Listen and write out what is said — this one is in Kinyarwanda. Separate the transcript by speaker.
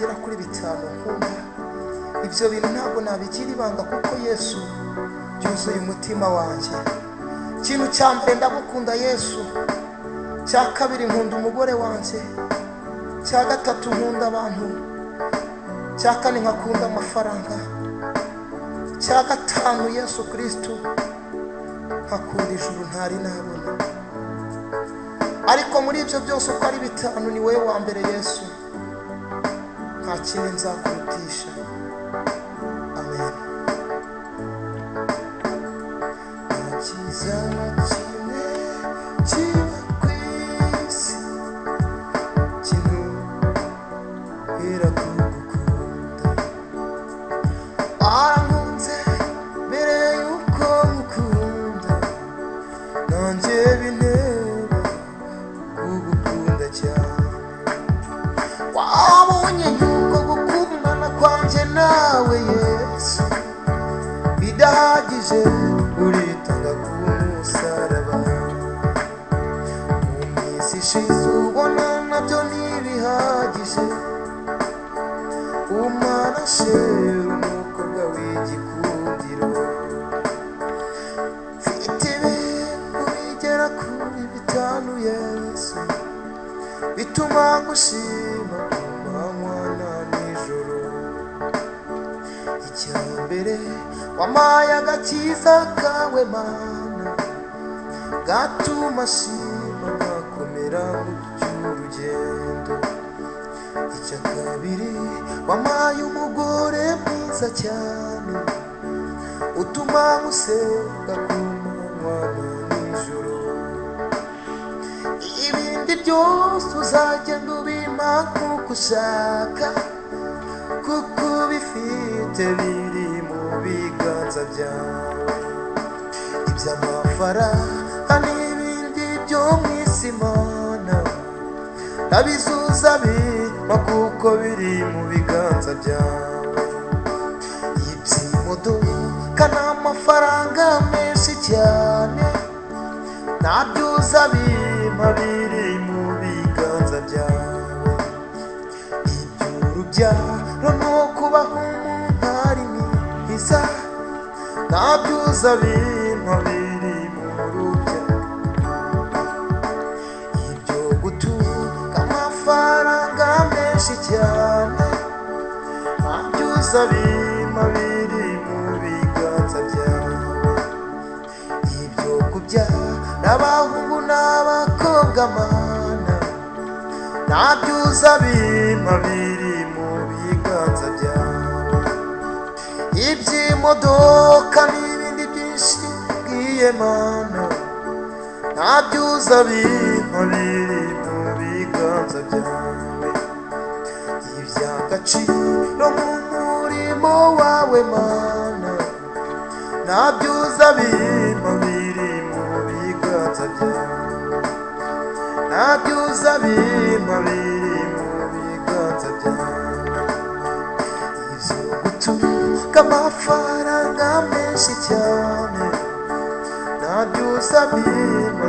Speaker 1: bigera kuri 5 nkunda. Ibyo bintu ntabwo nabigira ibanga kuko Yesu yuzuye umutima wanjye. Ikintu cya mbere ndagukunda Yesu, cya kabiri nkunda umugore wanjye, cya gatatu nkunda abantu, cya kane nkakunda amafaranga, cya gatanu Yesu Kristo, nkakunda ijuru ntari nabona. Ariko muri ibyo byose uko ari 5 ni wowe wa mbere Yesu, nta kindi nzakurutisha. Amen. Kimwe kiba ku isi kinubwira kugukunda. Wankunze mbere yuko ngukunda, nanjye bintera kugukunda cyane. Wabonye yuko gukundana kwanjye nawe Yesu bidahagije, uritanga ku musaraba. Mu minsi ishize ubona nabyo ntibihagije, umarashera umukobwa w'igikundiro. Mfite ibintu bigera kuri 5 Yesu, bituma ngushima ku manywa na nijoro. Icya mbere wampaye agakiza kawe Mana, gatuma shima nkakomera mu by'urugendo. Icya kabiri wampaye umugore mwiza cyane, utuma ngusenga ku manywa na nijoro. Ibindi byose uzagenda ubimpa kuko ushaka, kuko bifite biri mu biganza byawe. Iby'amafaranga n'ibindi byo mu isi Mana, ndabizuza bimpa kuko biri mu biganza byawe. Iby'imodoka n'amafaranga menshi cyane, nabyuza bimpa biri mu biganza byawe. Iby'urubyaro no kubaho umuntu ari mwiza, nabyuza bimpa biri mu rubyaro. Ibyo gutunga amafaranga menshi cyane, nabyuza bimpa biri mu biganza byawe. Ibyo kubyara abahungu n'abakobwa Mana, nabyuza bimpa biri mu biganza byawe. Iby'imodoka n'ibindi byinshi ngiye Mana, nabyuza bimpa biri mu biganza byawe. Iby'agaciro mu murimo wawe Mana, nabyuza bimpa biri mu biganza byawe. Nabyuza bimpa biri mu biganza byawe. Ibyo gutunga amafaranga menshi cyane, nabyuza bimpa